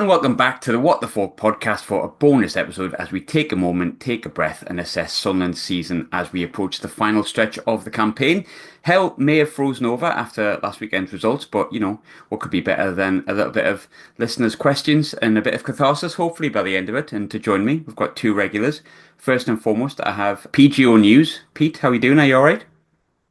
and welcome back to the What the Fork podcast for a bonus episode as we take a moment, take a breath, and assess Sunderland's season as we approach the final stretch of the campaign. Hell may have frozen over after last weekend's results, but what could be better than a little bit of listeners' questions and a bit of catharsis, hopefully by the end of it. And to join me, we've got two regulars. First and foremost, I have PGO News. Pete, how are you doing? Are you all right?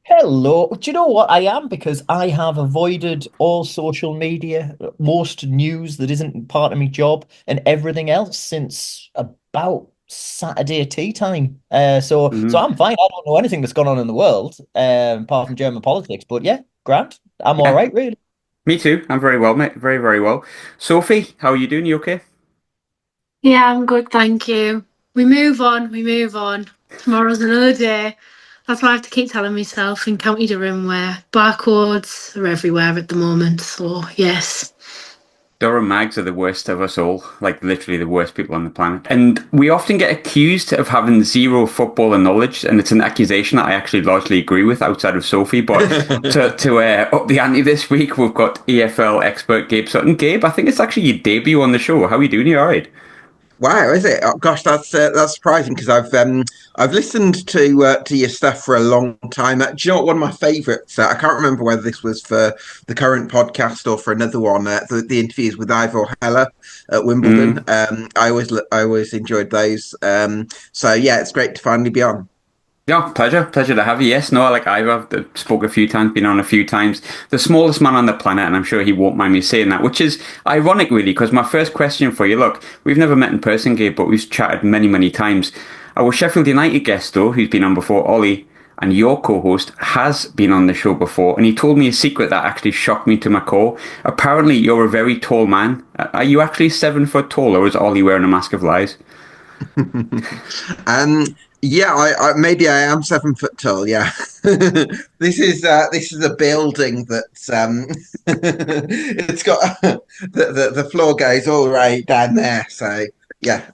Hello. Do you know what I am? Because I have avoided all social media, most news that isn't part of my job, and everything else since about Saturday tea time. So Mhm. I'm fine. I don't know anything that's gone on in the world, apart from German politics. But yeah, Grant, I'm all Yeah, right, really. me too. I'm very well, mate. Very, very well. Sophie, how are you doing? You okay? Yeah, I'm good, thank you. We move on, we move on. Tomorrow's another day. That's what I have to keep telling myself in County Durham, where barcodes are everywhere at the moment. So, yes. Durham Mags are the worst of us all, like literally the worst people on the planet. And we often get accused of having zero footballer knowledge, and it's an accusation that I actually largely agree with outside of Sophie. But to up the ante this week, we've got EFL expert Gabe Sutton. Gabe, I think it's actually your debut on the show. How are you doing? You all right? Wow, is it? Oh, gosh, that's surprising because I've listened to your stuff for a long time. Do you know what? One of my favourites. I can't remember whether this was for the current podcast or for another one. The interviews with Ivor Heller at Wimbledon. Mm. I always enjoyed those. So yeah, it's great to finally be on. Yeah, pleasure to have you. Yes, no, like I've spoke a few times, been on a few times. The smallest man on the planet, and I'm sure he won't mind me saying that, which is ironic, really, because my first question for you, look, we've never met in person, Gabe, but we've chatted many, many times. Our Sheffield United guest, though, who's been on before, Ollie, and your co-host has been on the show before, and he told me a secret that actually shocked me to my core. Apparently, you're a very tall man. Are you actually 7 foot tall, or is Ollie wearing a mask of lies? um, yeah, I maybe I am 7 foot tall. Yeah, this is a building that's it's got the floor goes all right down there. So yeah.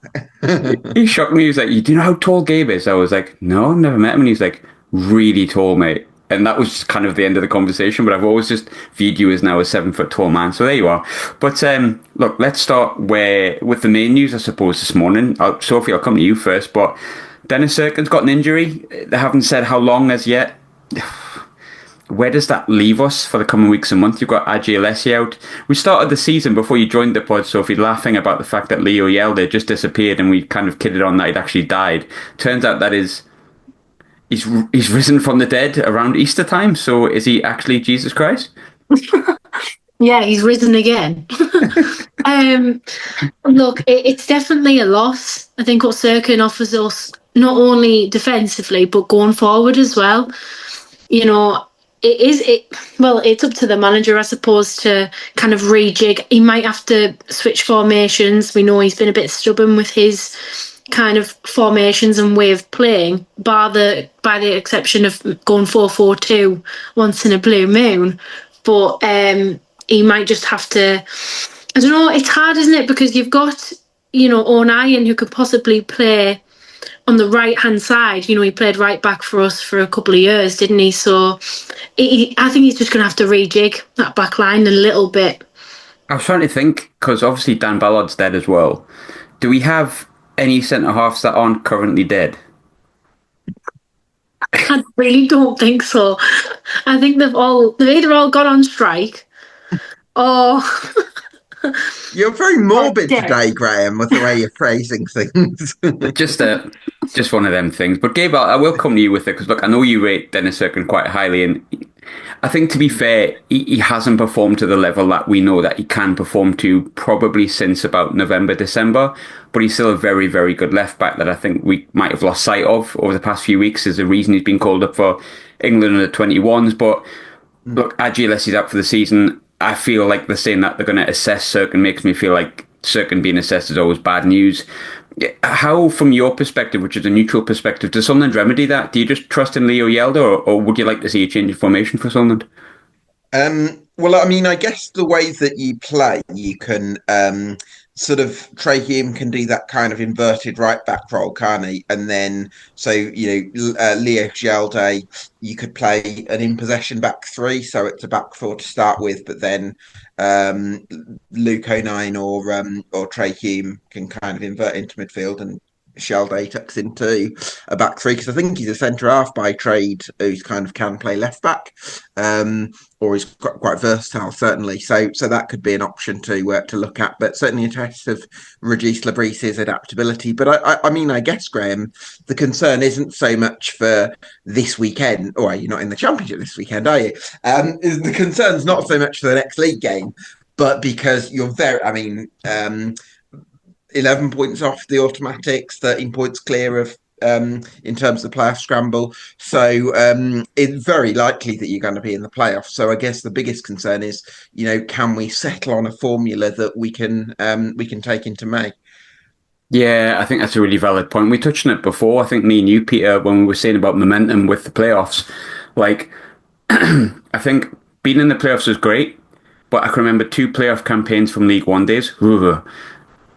He shocked me. He was like, "Do you know how tall Gabe is?" I was like, "No, I've never met him." And he's like, "Really tall, mate." And that was just kind of the end of the conversation. But I've always just viewed you as now a 7 foot tall man. So there you are. But look, let's start with the main news, I suppose, this morning. Sophie, I'll come to you first. But Dennis Cirkin's got an injury. They haven't said how long as yet. Where does that leave us for the coming weeks and months? You've got Adji Alessi out. We started the season before you joined the pod, Sophie, laughing about the fact that Leo Yelde just disappeared, and we kind of kidded on that he'd actually died. Turns out that he's risen from the dead around Easter time. So is he actually Jesus Christ? Yeah, he's risen again. Look, it's definitely a loss. I think what Serkin offers us, not only defensively, but going forward as well. You know, it's up to the manager, I suppose, to kind of rejig. He might have to switch formations. We know he's been a bit stubborn with his kind of formations and way of playing, by the exception of going 4-4-2 once in a blue moon. But he might just have to. I don't know. It's hard, isn't it? Because you've got O'Nien, who could possibly play on the right hand side. He played right back for us for a couple of years, didn't he? So I think he's just going to have to rejig that back line a little bit. I was trying to think, because obviously Dan Ballard's dead as well. Do we have any centre halves that aren't currently dead? I really don't think so. I think they've either all gone on strike or You're very or morbid dead. today, Graham, with the way you're phrasing things. Just one of them things. But Gabe, I will come to you with it because look, I know you rate Dennis Cirkin quite highly, and I think to be fair, he hasn't performed to the level that we know that he can perform to probably since about November, December. But he's still a very, very good left back that I think we might have lost sight of over the past few weeks. Is the reason he's been called up for England under 21s. But look, Adji Alessi's out for the season. I feel like the saying that they're going to assess Cirkin makes me feel like Cirkin being assessed is always bad news. How, from your perspective, which is a neutral perspective, does Sunderland remedy that? Do you just trust in Leo Yelder, or would you like to see a change of formation for Sunderland? Well, I mean, I guess the way that you play, you can sort of Trey Hume can do that kind of inverted right back role, can't he? And then, so, Leo Gielde, you could play an in possession back three, so it's a back four to start with, but then Luke O'Nien or Trey Hume can kind of invert into midfield, and Shelday tucks into a back three, because I think he's a centre half by trade who's kind of can play left back, or he's quite versatile, certainly. So that could be an option to look at, but certainly a test of Regis Labrice's adaptability. But I guess, Graham, the concern isn't so much for this weekend. Or you're not in the Championship this weekend, are you? The concern's not so much for the next league game, but because you're 11 points off the automatics, 13 points clear of in terms of the playoff scramble. So it's very likely that you're going to be in the playoffs. So I guess the biggest concern is, can we settle on a formula that we can take into May? Yeah, I think that's a really valid point. We touched on it before. I think me and you, Peter, when we were saying about momentum with the playoffs, like I think being in the playoffs is great, but I can remember 2 playoff campaigns from League One days.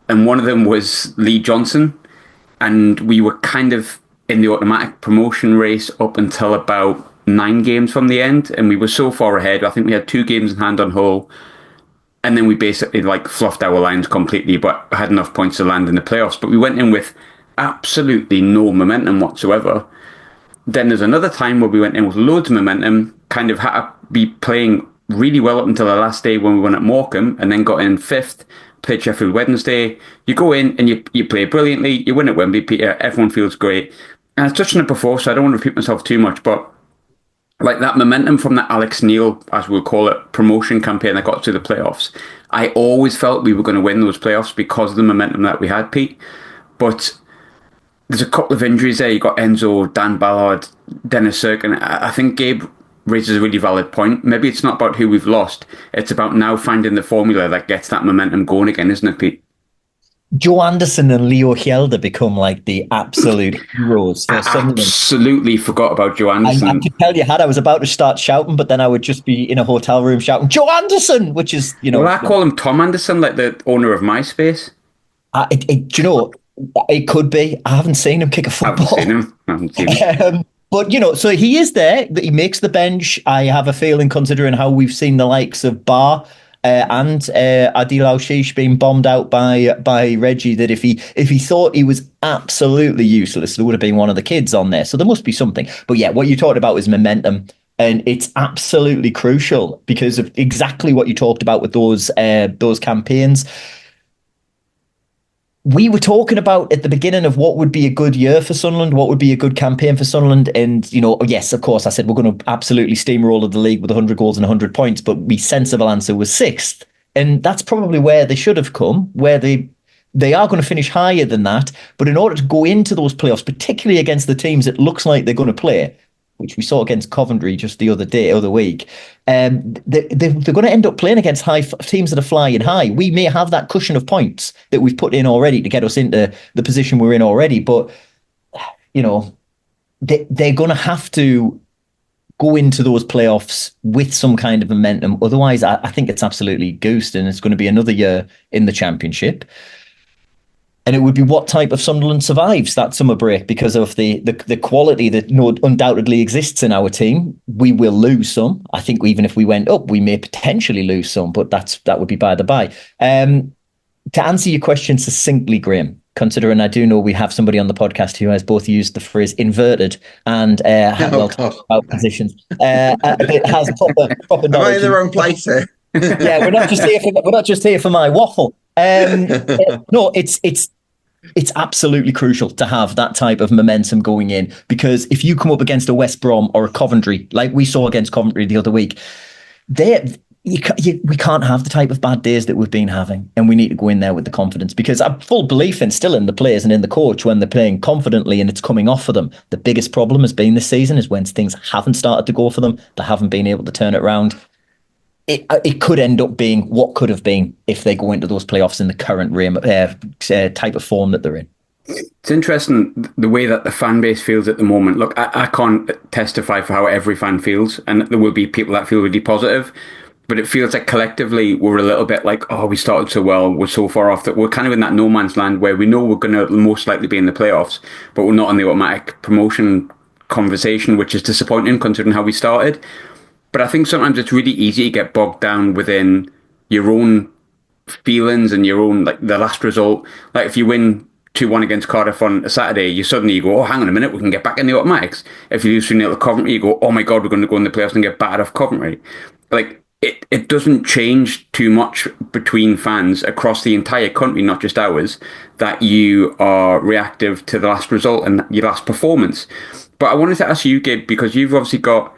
And one of them was Lee Johnson, and we were kind of in the automatic promotion race up until about 9 games from the end, and we were so far ahead. I think we had 2 games in hand on Hull, and then we basically fluffed our lines completely, but had enough points to land in the playoffs. But we went in with absolutely no momentum whatsoever. Then there's another time where we went in with loads of momentum, kind of had to be playing really well up until the last day when we won at Morecambe, and then got in 5th. Played Sheffield Wednesday. You go in and you play brilliantly. You win at Wembley, Peter. Everyone feels great. And I've touched on it before, so I don't want to repeat myself too much, but like that momentum from that Alex Neil, as we'll call it, promotion campaign that got to the playoffs, I always felt we were going to win those playoffs because of the momentum that we had, Pete. But there's a couple of injuries there. You got Enzo, Dan Ballard, Dennis Serkin. I think Gabe raises a really valid point. Maybe it's not about who we've lost. It's about now finding the formula that gets that momentum going again, isn't it, Pete? Joe Anderson and Leo Hjelde become like the absolute heroes for Sunderland. Absolutely forgot about Joe Anderson. I could tell you I was about to start shouting, but then I would just be in a hotel room shouting, Joe Anderson, which is, Well, I call him Tom Anderson, like the owner of MySpace. It could be. I haven't seen him kick a football. I haven't seen him. But, so he is there, that he makes the bench. I have a feeling, considering how we've seen the likes of Barr and Adil Al-Shish being bombed out by Reggie, that if he thought he was absolutely useless, there would have been one of the kids on there. So there must be something. But yeah, what you talked about was momentum. And it's absolutely crucial because of exactly what you talked about with those campaigns. We were talking about at the beginning of what would be a good year for Sunderland, what would be a good campaign for Sunderland. And, yes, of course, I said we're going to absolutely steamroll the league with 100 goals and 100 points, but the sensible answer was 6th. And that's probably where they should have come, where they are going to finish higher than that. But in order to go into those playoffs, particularly against the teams it looks like they're going to play, which we saw against Coventry just the other week, they're going to end up playing against teams that are flying high. We may have that cushion of points that we've put in already to get us into the position we're in already, but they're going to have to go into those playoffs with some kind of momentum. Otherwise, I think it's absolutely goosed, and it's going to be another year in the Championship. And it would be what type of Sunderland survives that summer break because of the quality that undoubtedly exists in our team. We will lose some. I think even if we went up, we may potentially lose some, but that would be by the by. To answer your question succinctly, Graham, considering I do know we have somebody on the podcast who has both used the phrase inverted and about positions. It has proper knowledge. Am I in the wrong place here? Yeah, we're not just here for my waffle. No, it's absolutely crucial to have that type of momentum going in, because if you come up against a West Brom or a Coventry, like we saw against Coventry the other week, we can't have the type of bad days that we've been having, and we need to go in there with the confidence, because I'm full belief still in the players and in the coach when they're playing confidently and it's coming off for them. The biggest problem has been this season is when things haven't started to go for them, they haven't been able to turn it around. It could end up being what could have been if they go into those playoffs in the current type of form that they're in. It's interesting the way that the fan base feels at the moment. Look, I can't testify for how every fan feels, and there will be people that feel really positive. but it feels like collectively we're a little bit like, oh, we started so well, we're so far off that we're kind of in that no man's land where we know we're going to most likely be in the playoffs, but we're not in the automatic promotion conversation, which is disappointing considering how we started. But I think sometimes it's really easy to get bogged down within your own feelings and your own, like the last result. Like if you win 2-1 against Cardiff on a Saturday, you go, oh, hang on a minute, we can get back in the automatics. If you lose 3-0 to Coventry, you go, oh my God, we're going to go in the playoffs and get battered off Coventry. Like it doesn't change too much between fans across the entire country, not just ours, that you are reactive to the last result and your last performance. But I wanted to ask you, Gabe, because you've obviously got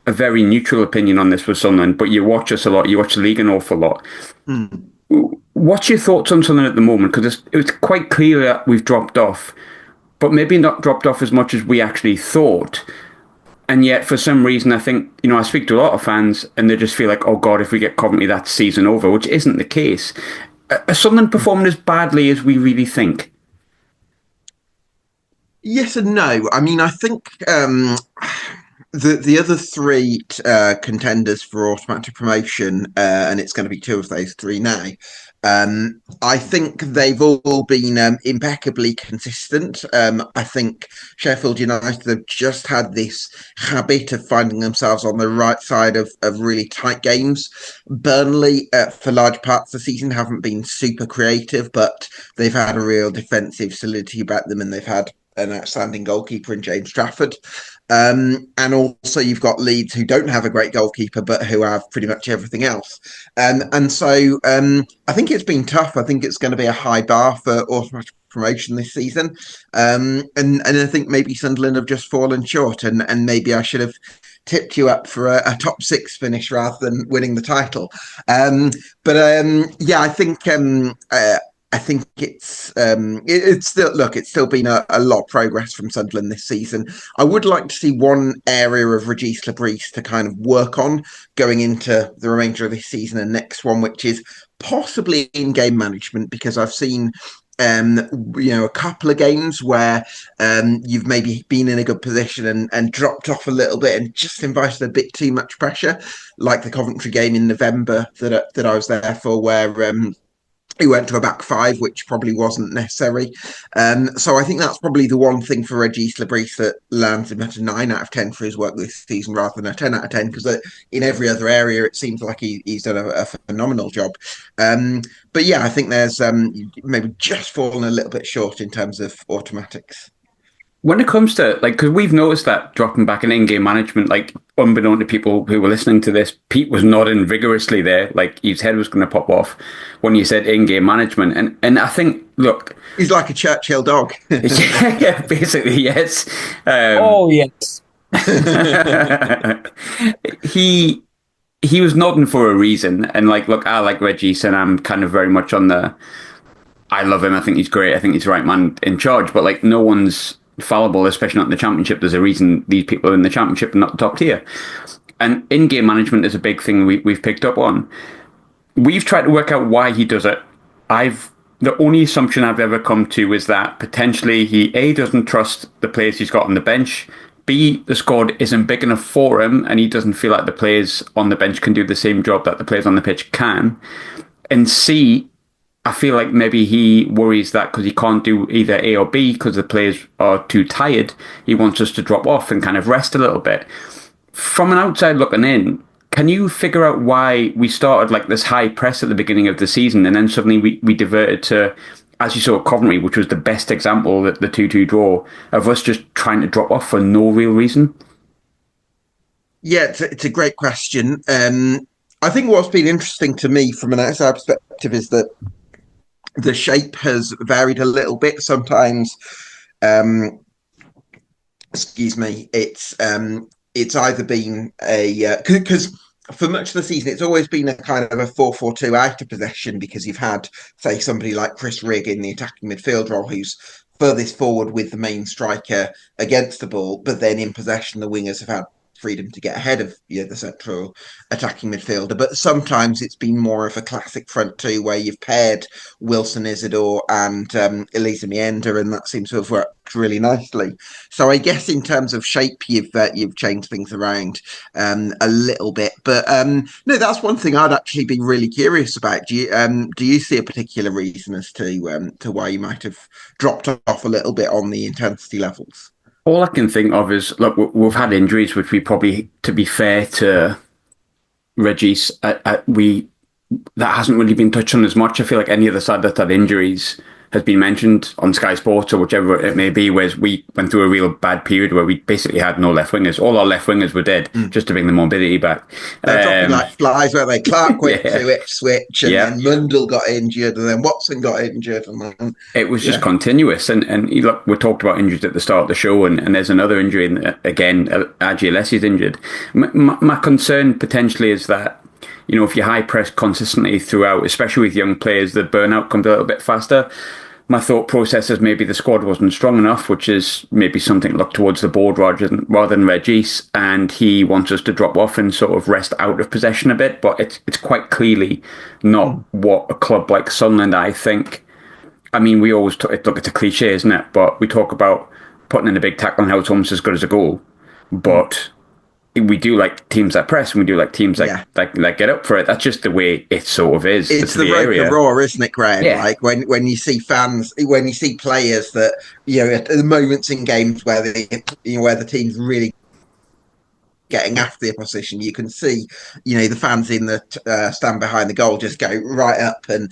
a very neutral opinion on this with Sunderland, but you watch us a lot, you watch the league an awful lot. What's your thoughts on Sunderland at the moment? Because it's quite clear that we've dropped off, but maybe not dropped off as much as we actually thought. And yet, for some reason, I think, I speak to a lot of fans and they just feel like, oh God, if we get Coventry, that's season over, which isn't the case. Are Sunderland performing as badly as we really think? Yes and no. I mean, I think the other three contenders for automatic promotion, and it's going to be two of those three now. I think they've all been impeccably consistent. I think Sheffield United have just had this habit of finding themselves on the right side of really tight games. Burnley, for large parts of the season, haven't been super creative, but they've had a real defensive solidity about them, and they've had an outstanding goalkeeper in James Trafford. And also you've got Leeds, who don't have a great goalkeeper, but who have pretty much everything else. And so I think it's been tough. I think it's going to be a high bar for automatic promotion this season. And I think maybe Sunderland have just fallen short, and maybe I should have tipped you up for a top six finish rather than winning the title. I think it's still been a lot of progress from Sunderland this season. I would like to see one area of Regis Labrise to kind of work on going into the remainder of this season and next one, which is possibly in-game management, because I've seen a couple of games where you've maybe been in a good position and dropped off a little bit and just invited a bit too much pressure, like the Coventry game in November that I was there for, where he went to a back five, which probably wasn't necessary. So I think that's probably the one thing for Regis Labrise that lands him at a 9 out of 10 for his work this season rather than a 10 out of 10, because in every other area it seems like he's done a phenomenal job. But yeah, I think there's maybe just fallen a little bit short in terms of automatics. When it comes to, because we've noticed that dropping back in in-game management, unbeknown to people who were listening to this, Pete was nodding vigorously there, like his head was going to pop off when you said in-game management. And I think, look... He's like a Churchill dog. yeah, basically, yes. Oh, yes. He was nodding for a reason. And, look, I like Regis, and I'm kind of very much on the... I love him, I think he's great, I think he's the right man in charge, but, no one's fallible, especially not in the Championship. There's a reason these people are in the Championship and not the top tier. And in-game management is a big thing we've picked up on. We've tried to work out why he does it. The only assumption I've ever come to is that potentially he, A, doesn't trust the players he's got on the bench, B, the squad isn't big enough for him, and he doesn't feel like the players on the bench can do the same job that the players on the pitch can, and C, I feel like maybe he worries that because he can't do either A or B because the players are too tired, he wants us to drop off and kind of rest a little bit. From an outside looking in, can you figure out why we started this high press at the beginning of the season and then suddenly we diverted to, as you saw at Coventry, which was the best example, the 2-2 draw, of us just trying to drop off for no real reason? Yeah, it's a great question. I think what's been interesting to me from an outside perspective is that the shape has varied a little bit. Sometimes, it's either been because for much of the season it's always been a kind of a 4-4-2 out of possession, because you've had, say, somebody like Chris Rigg in the attacking midfield role who's furthest forward with the main striker against the ball, but then in possession the wingers have had freedom to get ahead of the central attacking midfielder. But sometimes it's been more of a classic front two where you've paired Wilson Isidore and Elisa Mienda, and that seems to have worked really nicely. So I guess in terms of shape, you've changed things around a little bit. But no, that's one thing I'd actually be really curious about. Do you see a particular reason as to why you might have dropped off a little bit on the intensity levels? All I can think of is, look, we've had injuries, which we probably, to be fair to Regis, that hasn't really been touched on as much. I feel like any other side that's had injuries has been mentioned on Sky Sports or whichever it may be, whereas we went through a real bad period where we basically had no left wingers. All our left wingers were dead, just to bring the mobility back. They're dropping like flies, where they Clark went to Ipswich, and then Mundell got injured, and then Watson got injured, and then it was just continuous. And look, we talked about injuries at the start of the show, and there's another injury again. Adji Alessi's injured. My concern potentially is that, if you high press consistently throughout, especially with young players, the burnout comes a little bit faster. My thought process is maybe the squad wasn't strong enough, which is maybe something to look towards the board rather than Regis, and he wants us to drop off and sort of rest out of possession a bit. But it's quite clearly not what a club like Sunderland, I think. I mean, we always look, it's a cliche, isn't it? But we talk about putting in a big tackle and how it's almost as good as a goal. But we do like teams that press, and we do like teams that get up for it. That's just the way it sort of is. It's the raw, isn't it, Graham? Yeah. Like when you see fans, when you see players that at the moments in games where where the team's really getting after the opposition, you can see the fans in the stand behind the goal just go right up, and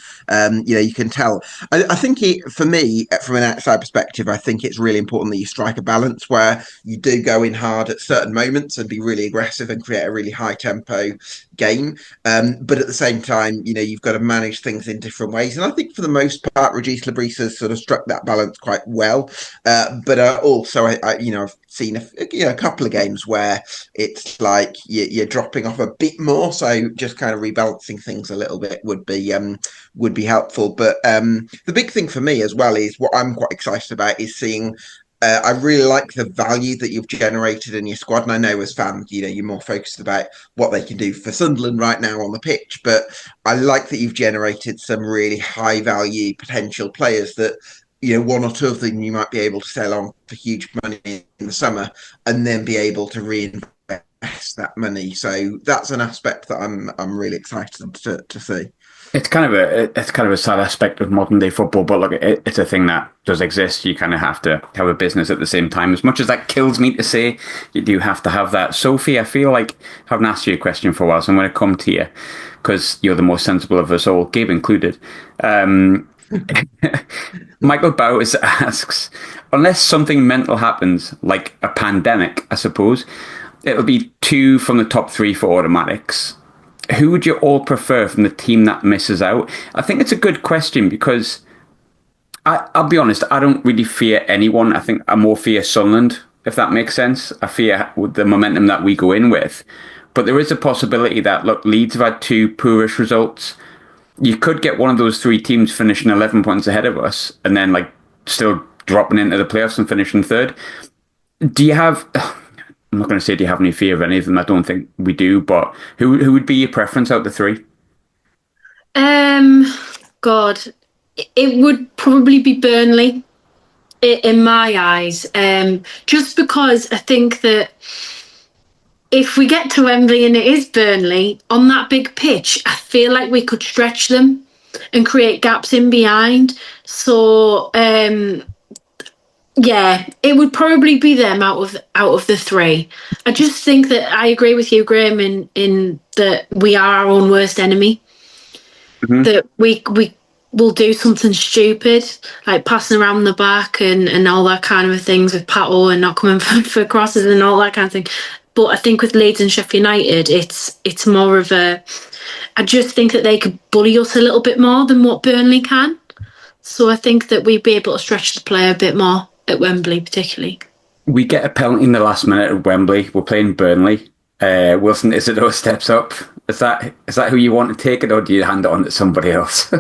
you can tell. I think for me, from an outside perspective, I think it's really important that you strike a balance where you do go in hard at certain moments and be really aggressive and create a really high tempo game, but at the same time you've got to manage things in different ways, and I think for the most part Regis Lebris has sort of struck that balance quite well, but also I've seen a couple of games where it's like you're dropping off a bit more, so just kind of rebalancing things a little bit would be helpful. But the big thing for me as well is what I'm quite excited about is seeing. I really like the value that you've generated in your squad, and I know as fans, you're more focused about what they can do for Sunderland right now on the pitch. But I like that you've generated some really high value potential players that. One or two of them you might be able to sell on for huge money in the summer, and then be able to reinvest that money. So that's an aspect that I'm really excited to see. It's kind of a sad aspect of modern day football, but look, it's a thing that does exist. You kind of have to have a business at the same time. As much as that kills me to say, you do have to have that. Sophie, I feel like I haven't asked you a question for a while, so I'm going to come to you because you're the most sensible of us all, Gabe included. Michael Bowers asks, unless something mental happens, like a pandemic, I suppose, it'll be 2 from the top 3 for automatics. Who would you all prefer from the team that misses out? I think it's a good question because I'll be honest, I don't really fear anyone. I think I more fear Sunderland, if that makes sense. I fear the momentum that we go in with. But there is a possibility that, look, Leeds have had 2 poorish results. You could get one of those 3 teams finishing 11 points ahead of us and then still dropping into the playoffs and finishing 3rd. Do you have... I'm not going to say do you have any fear of any of them. I don't think we do. But who would be your preference out of the 3? God, it would probably be Burnley in my eyes. Just because I think that if we get to Wembley and it is Burnley, on that big pitch, I feel like we could stretch them and create gaps in behind. So, it would probably be them out of the 3. I just think that I agree with you, Graham, in that we are our own worst enemy. Mm-hmm. That we will do something stupid, like passing around the back and all that kind of things with Pato and not coming for crosses and all that kind of thing. But I think with Leeds and Sheffield United, it's more of a... I just think that they could bully us a little bit more than what Burnley can. So I think that we'd be able to stretch the play a bit more at Wembley, particularly. We get a penalty in the last minute at Wembley. We're playing Burnley. Wilson Isidore steps up. Is that who you want to take it, or do you hand it on to somebody else?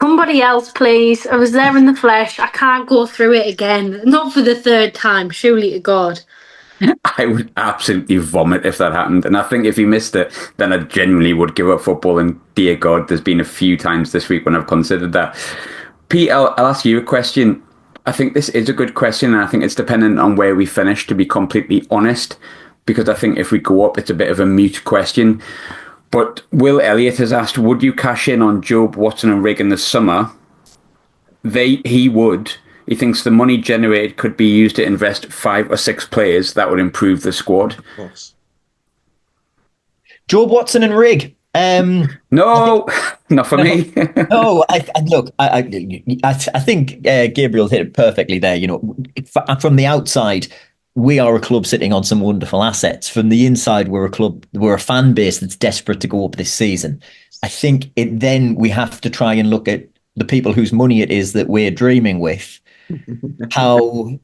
Somebody else, please. I was there in the flesh. I can't go through it again. Not for the 3rd time, surely to God. I would absolutely vomit if that happened. And I think if he missed it, then I genuinely would give up football. And dear God, there's been a few times this week when I've considered that. Pete, I'll ask you a question. I think this is a good question, and I think it's dependent on where we finish, to be completely honest, because I think if we go up, it's a bit of a mute question. But Will Elliott has asked, would you cash in on Job, Watson and Rigg in the summer? He would. He thinks the money generated could be used to invest 5 or 6 players that would improve the squad. Of course. Job, Watson and Rigg. No, not for me. No, I think Gabriel hit it perfectly there. You know, from the outside, we are a club sitting on some wonderful assets. From the inside, we're a fan base that's desperate to go up this season. I think then we have to try and look at the people whose money it is that we're dreaming with, how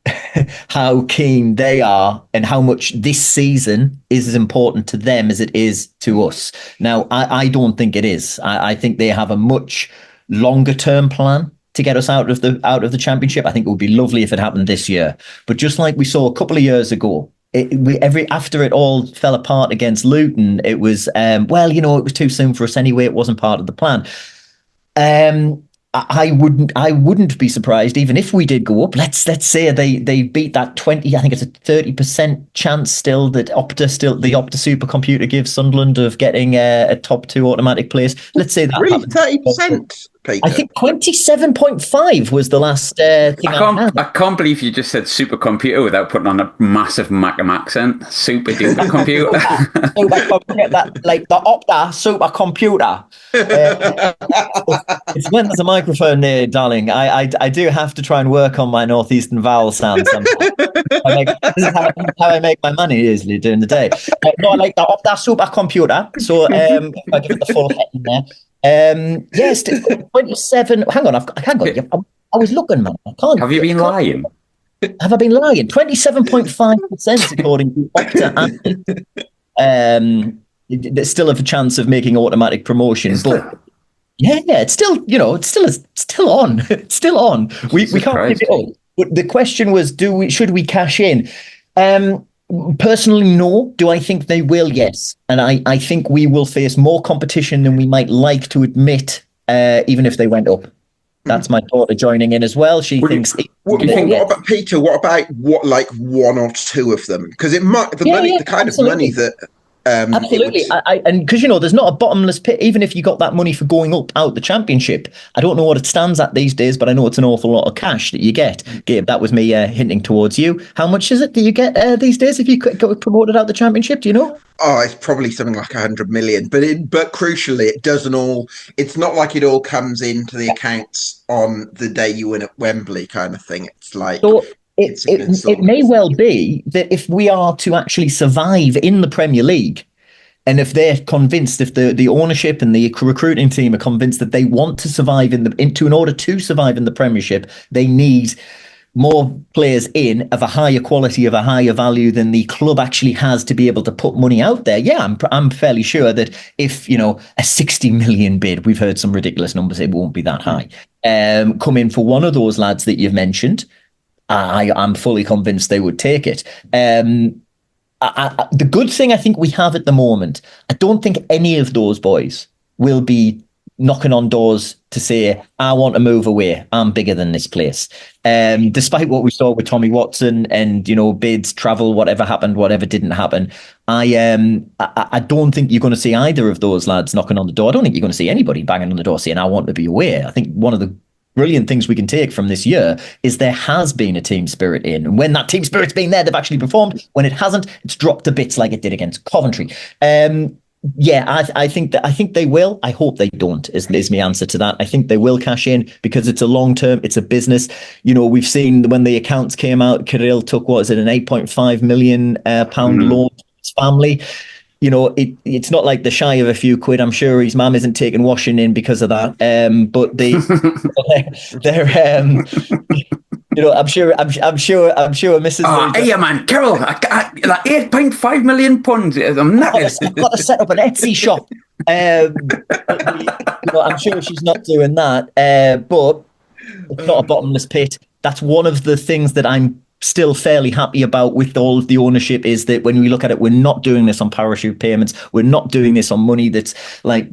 keen they are and how much this season is as important to them as it is to us. Now, I don't think it is. I think they have a much longer term plan to get us out of the Championship. I think it would be lovely if it happened this year. But just like we saw a couple of years ago, after it all fell apart against Luton, it was it was too soon for us anyway. It wasn't part of the plan. I wouldn't be surprised even if we did go up. Let's say they beat that 20. I think it's a 30% chance still that the Opta supercomputer gives Sunderland of getting a top 2 automatic place. Let's say that really 30%. Peter. I think 27.5 was the last thing I can't believe you just said supercomputer without putting on a massive Macam accent. Super duper computer. Like the Opta supercomputer. It's when there's a microphone there, darling. I do have to try and work on my northeastern vowel sounds sometimes. This is how I make my money usually during the day. No, I like the Opta supercomputer. So if I give it the full head in there. Yes, 27. Hang on. I was looking, man. I can't. Have you been lying? Have I been lying? 27.5% according to Opta. There's still a chance of making automatic promotion, but yeah, it's still on. It's still on. We can't give it up. But the question was, should we cash in? Personally, no. Do I think they will? Yes. And I think we will face more competition than we might like to admit, even if they went up. That's my daughter joining in as well. She thinks. What about Peter? What about one or two of them? Because it might the kind of money that. Absolutely, and because there's not a bottomless pit. Even if you got that money for going up out the Championship, I don't know what it stands at these days, but I know it's an awful lot of cash that you get. Gabe, that was me hinting towards you. How much is it that you get these days if you got promoted out the Championship? Do you know? Oh, it's probably something like 100 million. But crucially, it doesn't all. It's not like it all comes into the accounts on the day you win at Wembley, kind of thing. It's like. It may well be that if we are to actually survive in the Premier League, and if they're convinced, if the ownership and the recruiting team are convinced that they want to survive in order to survive in the Premiership, they need more players in of a higher quality, of a higher value than the club actually has to be able to put money out there. Yeah, I'm fairly sure that if a 60 million bid, we've heard some ridiculous numbers, it won't be that high, come in for one of those lads that you've mentioned. I'm fully convinced they would take it. The good thing I think we have at the moment, I don't think any of those boys will be knocking on doors to say, I want to move away. I'm bigger than this place. Despite what we saw with Tommy Watson and, bids, travel, whatever happened, whatever didn't happen. I don't think you're going to see either of those lads knocking on the door. I don't think you're going to see anybody banging on the door saying, I want to be away. I think one of the brilliant things we can take from this year is there has been a team spirit in. And when that team spirit's been there, they've actually performed. When it hasn't, it's dropped to bits like it did against Coventry. I think they will. I hope they don't, is my answer to that. I think they will cash in because it's a long term, it's a business. We've seen when the accounts came out, Kirill took, an 8.5 million pound loan to his family. It's not like they're shy of a few quid. I'm sure his mum isn't taking washing in because of that. But they're I'm sure Mrs. Hey, man, Carol, like 8.5 million pounds. I'm not. I've got to set up an Etsy shop. I'm sure she's not doing that. But it's not a bottomless pit. That's one of the things that I'm still fairly happy about with all of the ownership is that when we look at it, we're not doing this on parachute payments. We're not doing this on money that's like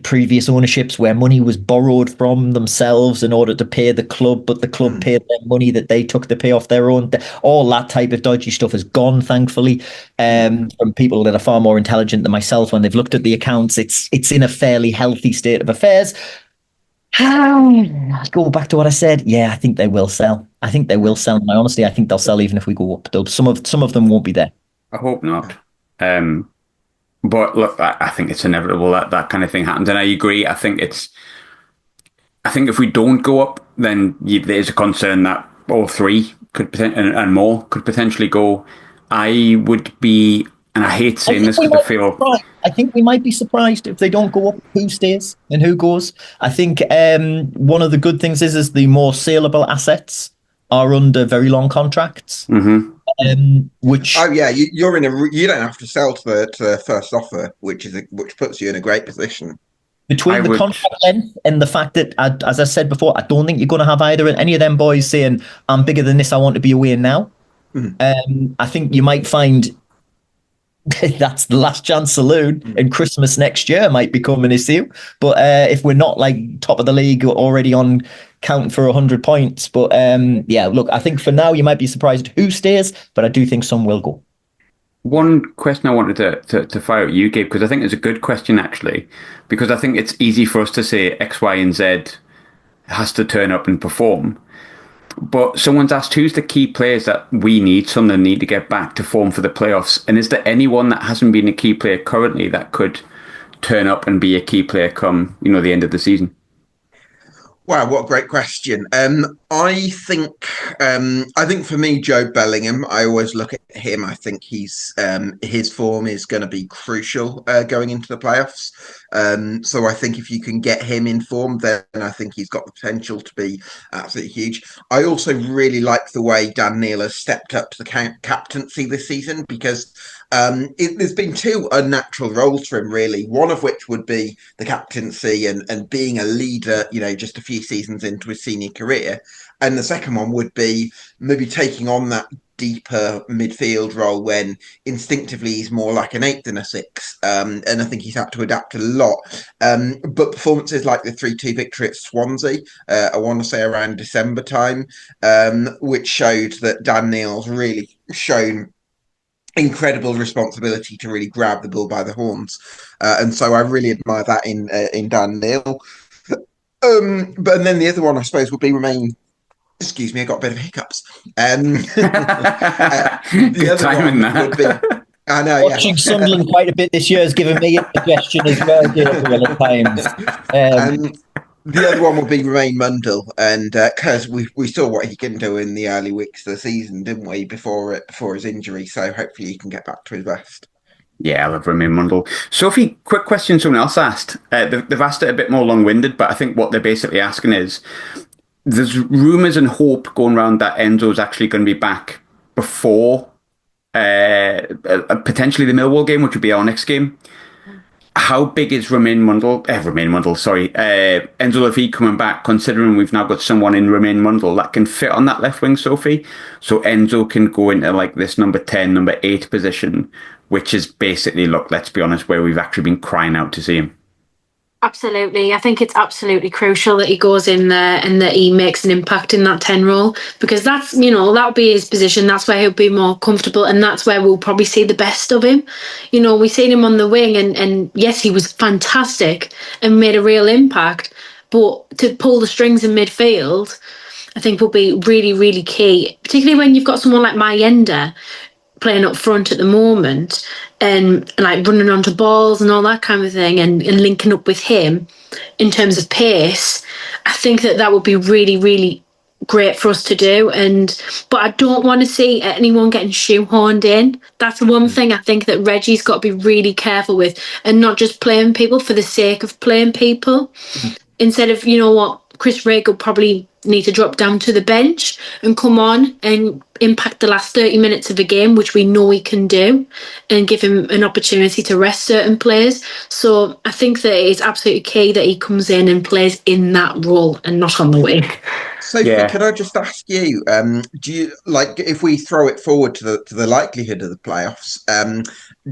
previous ownerships where money was borrowed from themselves in order to pay the club, but the club paid them money that they took to pay off their own. All that type of dodgy stuff has gone, thankfully, from people that are far more intelligent than myself. When they've looked at the accounts, it's in a fairly healthy state of affairs. Go back to what I said. Yeah, I think they will sell. I think they will sell. And honestly, I think they'll sell even if we go up. Some of them won't be there. I hope not. But look, I think it's inevitable that that kind of thing happens, and I agree. I think if we don't go up, then there's a concern that all three could and more could potentially go. I would be, and I hate saying this because I feel. I think we might be surprised if they don't go up. Who stays and who goes? I think one of the good things is the more saleable assets are under very long contracts. Mm-hmm. Which you don't have to sell to the first offer, which puts you in a great position. Between the contract length and the fact that, as I said before, I don't think you're going to have any of them boys saying, "I'm bigger than this. I want to be away now." Mm-hmm. I think you might find that's the last chance saloon, and Christmas next year might become an issue. But if we're not like top of the league already on counting for 100 points, but look, I think for now you might be surprised who stays, but I do think some will go. One question I wanted to fire at you, Gabe, because I think it's a good question actually, because I think it's easy for us to say X, Y, and Z has to turn up and perform. But someone's asked, who's the key players that we need, Sunderland need to get back to form for the playoffs? And is there anyone that hasn't been a key player currently that could turn up and be a key player come, the end of the season? Wow, what a great question. I think for me, Joe Bellingham, I always look at him. I think his form is going to be crucial going into the playoffs. So I think if you can get him in form, then I think he's got the potential to be absolutely huge. I also really like the way Dan Neil has stepped up to the captaincy this season, because there's been two unnatural roles for him, really. One of which would be the captaincy and being a leader, just a few seasons into his senior career. And the second one would be maybe taking on that deeper midfield role when instinctively he's more like an 8 than a 6. And I think he's had to adapt a lot. But performances like the 3-2 victory at Swansea, I want to say around December time, which showed that Dan Neil's really shown incredible responsibility to really grab the bull by the horns. And so I really admire that in Dan Neil. But then the other one, I suppose, would be Romain. Excuse me, I got a bit of hiccups. The other one would be. I know. Watching Sunderland quite a bit this year has given me a suggestion as well, at times. The other one would be Romain Mundle, and because we saw what he can do in the early weeks of the season, didn't we? Before his injury, so hopefully he can get back to his best. Yeah, I love Romain Mundle. Sophie, quick question someone else asked. They've asked it a bit more long-winded, but I think what they're basically asking is, there's rumours and hope going around that Enzo's actually going to be back before potentially the Millwall game, which would be our next game. How big is Enzo Lafie coming back, considering we've now got someone in Romain Mundle that can fit on that left wing, Sophie? So Enzo can go into like this number 10, number 8 position, which is basically, look, let's be honest, where we've actually been crying out to see him. Absolutely. I think it's absolutely crucial that he goes in there and that he makes an impact in that 10 role, because that's, that'll be his position. That's where he'll be more comfortable, and that's where we'll probably see the best of him. We've seen him on the wing and yes, he was fantastic and made a real impact, but to pull the strings in midfield, I think will be really, really key, particularly when you've got someone like Mayenda playing up front at the moment and like running onto balls and all that kind of thing, and linking up with him in terms of pace. I think that would be really, really great for us to do. But I don't want to see anyone getting shoehorned in. That's one thing I think that Reggie's got to be really careful with, and not just playing people for the sake of playing people. Instead of, Chris Rigg will probably need to drop down to the bench and come on and impact the last 30 minutes of a game, which we know he can do, and give him an opportunity to rest certain players. So I think that it's absolutely key that he comes in and plays in that role and not on the wing. Sophie, Can I just ask you, do you like, if we throw it forward to the likelihood of the playoffs,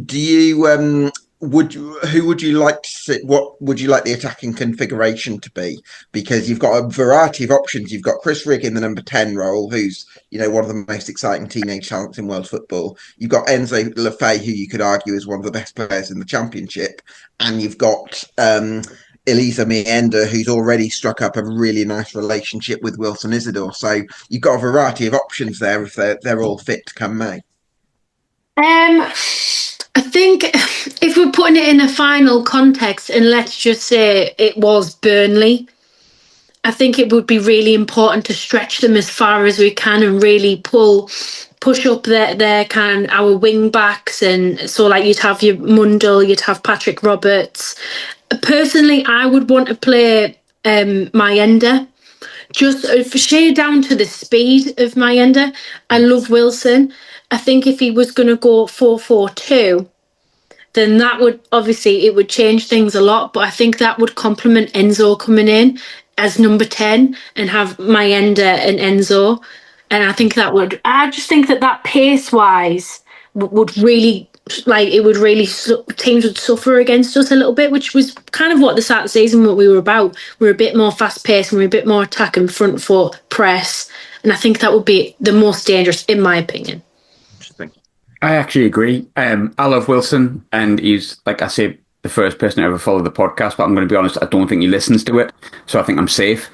do you who would you like to see, what would you like the attacking configuration to be? Because you've got a variety of options. You've got Chris Rigg in the number 10 role, who's, you know, one of the most exciting teenage talents in world football. You've got Enzo Lefebvre, who you could argue is one of the best players in the championship, and you've got Elisa Mienda, who's already struck up a really nice relationship with Wilson Isidore. So you've got a variety of options there if they're all fit to come May. I think if we're putting it in a final context, and let's just say it was Burnley, I think it would be really important to stretch them as far as we can and really push up our wing backs. And so, like, you'd have your Mundell, you'd have Patrick Roberts. Personally, I would want to play Mayenda, just for sheer down to the speed of Mayenda. I love Wilson. I think if he was going to go 4-4-2, then that would, obviously, it would change things a lot. But I think that would complement Enzo coming in as number 10 and have Mayenda and Enzo. And I think I just think that pace-wise would really, teams would suffer against us a little bit, which was kind of what the start of the season, what we were about. We were a bit more fast-paced and we were a bit more attack and front foot press. And I think that would be the most dangerous, in my opinion. I actually agree. I love Wilson, and he's, like I say, the first person to ever follow the podcast, but I'm going to be honest, I don't think he listens to it, so I think I'm safe.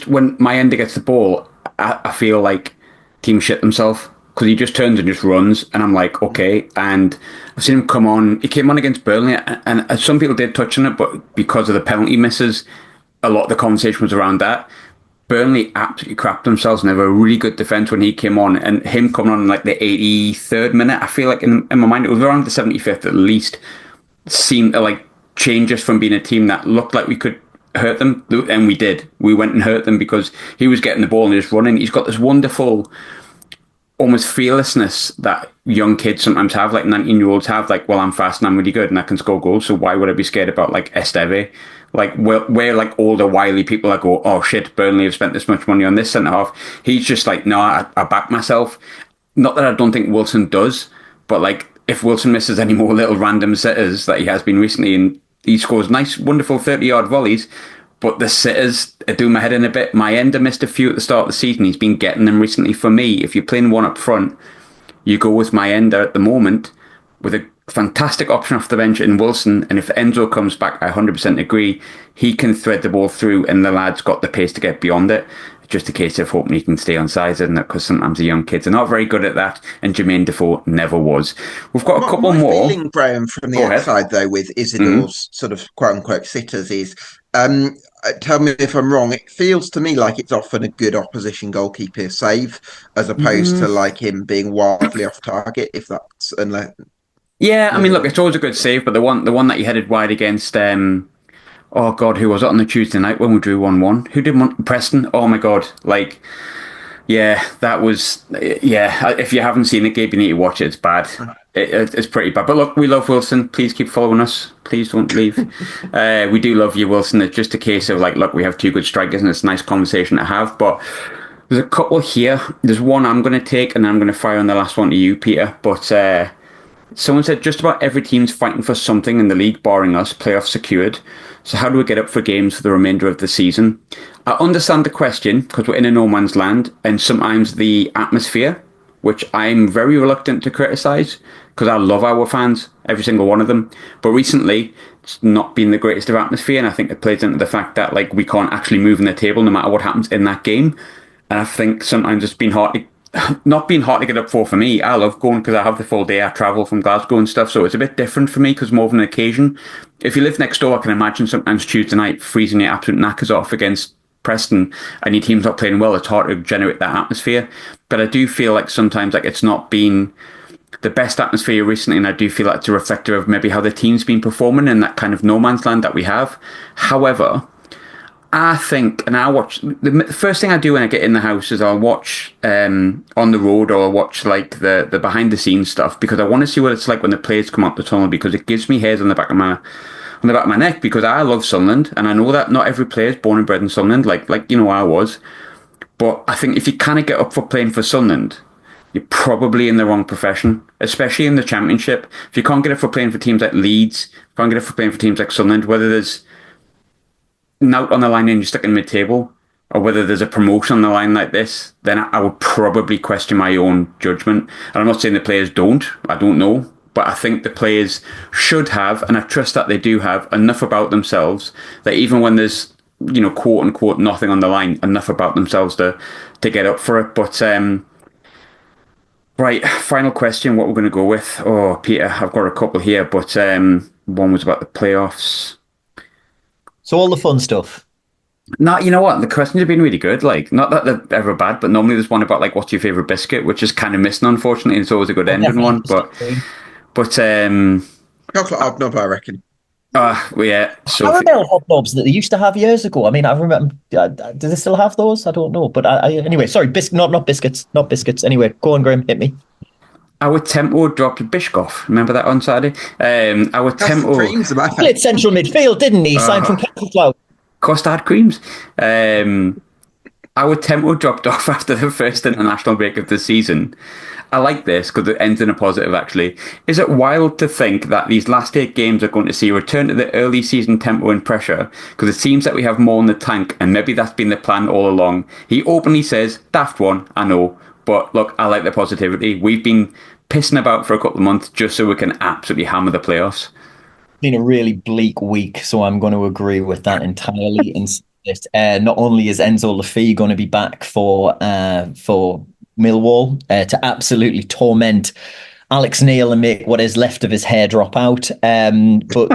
When Mayenda gets the ball, I feel like teams shit themselves, because he just turns and just runs, and I'm like, okay. And I've seen him come on. He came on against Burnley, and some people did touch on it, but because of the penalty misses, a lot of the conversation was around that. Burnley absolutely crapped themselves, and they have a really good defence when he came on. And him coming on in like the 83rd minute, I feel like in my mind it was around the 75th at least, seemed to like change us from being a team that looked like we could hurt them, and we did. We went and hurt them because he was getting the ball and just running. He's got this wonderful, almost fearlessness that young kids sometimes have, like 19-year-olds have, like, well, I'm fast and I'm really good and I can score goals, so why would I be scared about like Esteve? Like, we're like older, wily people that go, oh shit, Burnley have spent this much money on this centre half. He's just like, no, I back myself. Not that I don't think Wilson does, but like, if Wilson misses any more little random sitters that he has been recently, and he scores nice, wonderful 30-yard volleys, but the sitters do my head in a bit. Mayenda missed a few at the start of the season. He's been getting them recently. For me, if you're playing one up front, you go with Mayenda at the moment, with a fantastic option off the bench in Wilson. And if Enzo comes back, I 100% agree. He can thread the ball through, and the lad's got the pace to get beyond it. It's just a case of hoping he can stay on sides, isn't it? Because sometimes the young kids are not very good at that, and Jermaine Defoe never was. We've got a couple more. My feeling, Graham, from the outside, though, with Isidore's sort of quote-unquote sitters is, tell me if I'm wrong, it feels to me like it's often a good opposition goalkeeper save, as opposed to like him being wildly off target, if that's... Yeah, I mean, look, it's always a good save, but the one that he headed wide against, oh God, who was it on the Tuesday night when we drew 1-1? Who did Preston? Oh my God, like, yeah, that was, yeah, if you haven't seen it, Gabe, you need to watch it, it's bad. It's pretty bad. But look, we love Wilson, please keep following us, please don't leave. We do love you, Wilson. It's just a case of like, look, we have two good strikers and it's a nice conversation to have, but there's a couple here. There's one I'm going to take, and then I'm going to fire on the last one to you, Peter, but someone said just about every team's fighting for something in the league, barring us, playoffs secured. So how do we get up for games for the remainder of the season? I understand the question because we're in a no man's land, and sometimes the atmosphere, which I'm very reluctant to criticise because I love our fans, every single one of them. But recently, it's not been the greatest of atmosphere, and I think it plays into the fact that like we can't actually move in the table no matter what happens in that game. And I think sometimes it's been not been hard to get up for me. I love going because I have the full day. I travel from Glasgow and stuff, so it's a bit different for me because more of an occasion. If you live next door, I can imagine sometimes Tuesday night freezing your absolute knackers off against Preston and your team's not playing well. It's hard to generate that atmosphere. But I do feel like sometimes like it's not been the best atmosphere recently, and I do feel like it's a reflective of maybe how the team's been performing in that kind of no man's land that we have. However, I think, and I watch the first thing I do when I get in the house is I'll watch on the road, or I'll watch like the behind the scenes stuff, because I want to see what it's like when the players come up the tunnel, because it gives me hairs on the back of my neck, because I love Sunderland and I know that not every player is born and bred in Sunderland, like I was. But I think if you kind of get up for playing for Sunderland, you're probably in the wrong profession, especially in the Championship. If you can't get it for playing for teams like Leeds, can't get it for playing for teams like Sunderland, whether there's out on the line and you're stuck in mid-table, or whether there's a promotion on the line like this, then I would probably question my own judgment. And I'm not saying the players don't, I don't know, but I think the players should have, and I trust that they do have, enough about themselves that even when there's, quote unquote, nothing on the line, enough about themselves to get up for it. But right, final question, what we're going to go with. Oh, Peter, I've got a couple here, but one was about the playoffs. So all the fun stuff. No, you know what? The questions have been really good. Like, not that they're ever bad, but normally there's one about like, what's your favourite biscuit, which is kind of missing, unfortunately. It's always a good ending one, but chocolate hobnob, I reckon. Well, yeah. Caramel hobnobs that they used to have years ago. I mean, I remember. Do they still have those? I don't know. But anyway, sorry, not biscuits. Anyway, go on, Graham, hit me. Our tempo dropped Bishkoff. Remember that on Saturday? Our tempo played central midfield, didn't he? Signed from Castleflower. Custard creams. Our tempo dropped off after the first international break of the season. I like this because it ends in a positive, actually. Is it wild to think that these last 8 games are going to see a return to the early season tempo and pressure? Because it seems that we have more in the tank, and maybe that's been the plan all along. He openly says, daft one, I know. But look, I like the positivity. We've been pissing about for a couple of months just so we can absolutely hammer the playoffs. It's been a really bleak week, so I'm going to agree with that entirely. And not only is Enzo Lafay going to be back for Millwall to absolutely torment Alex Neil and make what is left of his hair drop out, but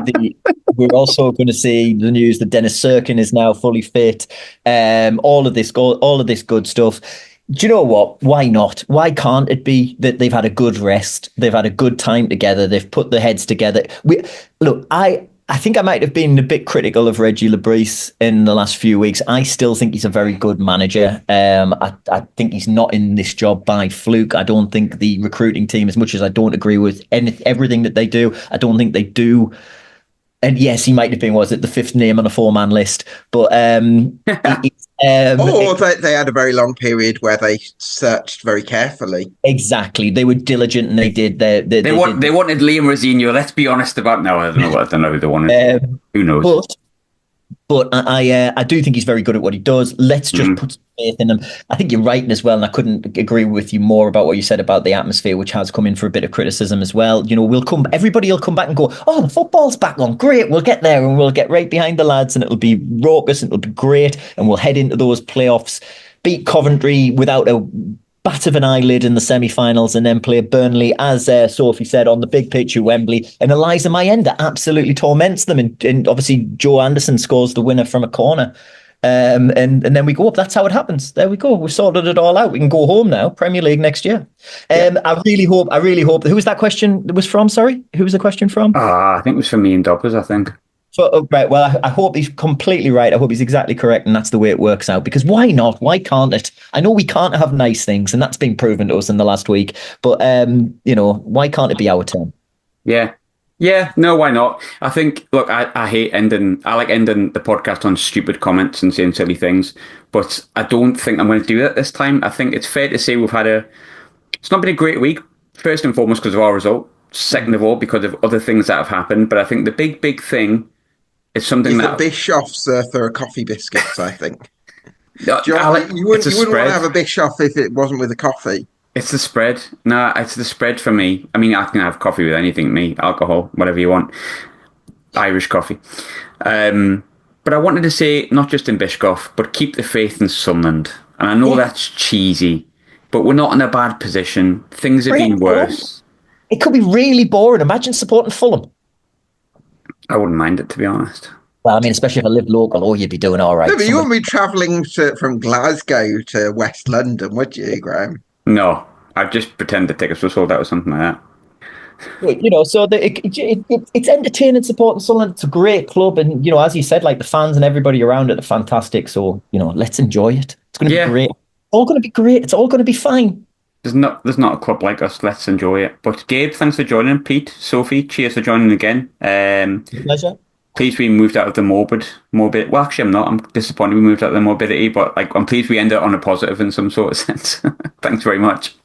we're also going to see the news that Dennis Sirkin is now fully fit. All of this good stuff. Do you know what? Why not? Why can't it be that they've had a good rest? They've had a good time together. They've put their heads together. I think I might have been a bit critical of Reggie Lebris in the last few weeks. I still think he's a very good manager. I think he's not in this job by fluke. I don't think the recruiting team, as much as I don't agree with everything that they do, I don't think they do. And yes, he might have been, was it the 5th name on a 4-man list? But they had a very long period where they searched very carefully. Exactly, they were diligent, and they did. They wanted Liam Rosino. Let's be honest about now. I don't know who they wanted. Who knows? But I do think he's very good at what he does. Let's just put some faith in him. I think you're right as well, and I couldn't agree with you more about what you said about the atmosphere, which has come in for a bit of criticism as well. Everybody will come back and go, oh, the football's back on. Great, we'll get there and we'll get right behind the lads, and it'll be raucous and it'll be great, and we'll head into those playoffs, beat Coventry without a bat of an eyelid in the semi-finals, and then play Burnley, as Sophie said, on the big pitch at Wembley. And Eliza Mayenda absolutely torments them. And obviously Joe Anderson scores the winner from a corner. And then we go up. That's how it happens. There we go. We've sorted it all out. We can go home now. Premier League next year. I really hope. Who was that question was from? Sorry? Who was the question from? I think it was from me and Dobbers, I think. So, right, well, I hope he's completely right. I hope he's exactly correct, and that's the way it works out. Because why not? Why can't it? I know we can't have nice things, and that's been proven to us in the last week. But, why can't it be our turn? Yeah. No, why not? I think, look, I hate ending. I like ending the podcast on stupid comments and saying silly things, but I don't think I'm going to do that this time. I think it's fair to say it's not been a great week, first and foremost because of our result. Second of all, because of other things that have happened. But I think the big thing, it's something that Bischoff's for coffee biscuits, I think. You wouldn't want to have a Bischoff if it wasn't with a coffee. It's the spread. No, it's the spread for me. I mean, I can have coffee with anything, alcohol, whatever you want. Irish coffee. But I wanted to say, not just in Bischoff, but keep the faith in Sunderland. And I know that's cheesy, but we're not in a bad position. Things have been worse. It could be really boring. Imagine supporting Fulham. I wouldn't mind it, to be honest. Well, I mean, especially if I lived local, you'd be doing all right. No, but you wouldn't be travelling from Glasgow to West London, would you, Graham? No, I'd just pretend the tickets were sold out or something like that. You know, so it's entertaining supporting Sunderland. It's a great club, and you know, as you said, like the fans and everybody around it are fantastic. So you know, let's enjoy it. It's going to be Yeah. great. All going to be great. It's all going to be fine. There's not a club like us. Let's enjoy it. But Gabe, thanks for joining. Pete, Sophie, cheers for joining again. Pleasure. Pleased we moved out of the morbid. Well, actually, I'm not. I'm disappointed we moved out of the morbidity, but like I'm pleased we ended on a positive in some sort of sense. Thanks very much.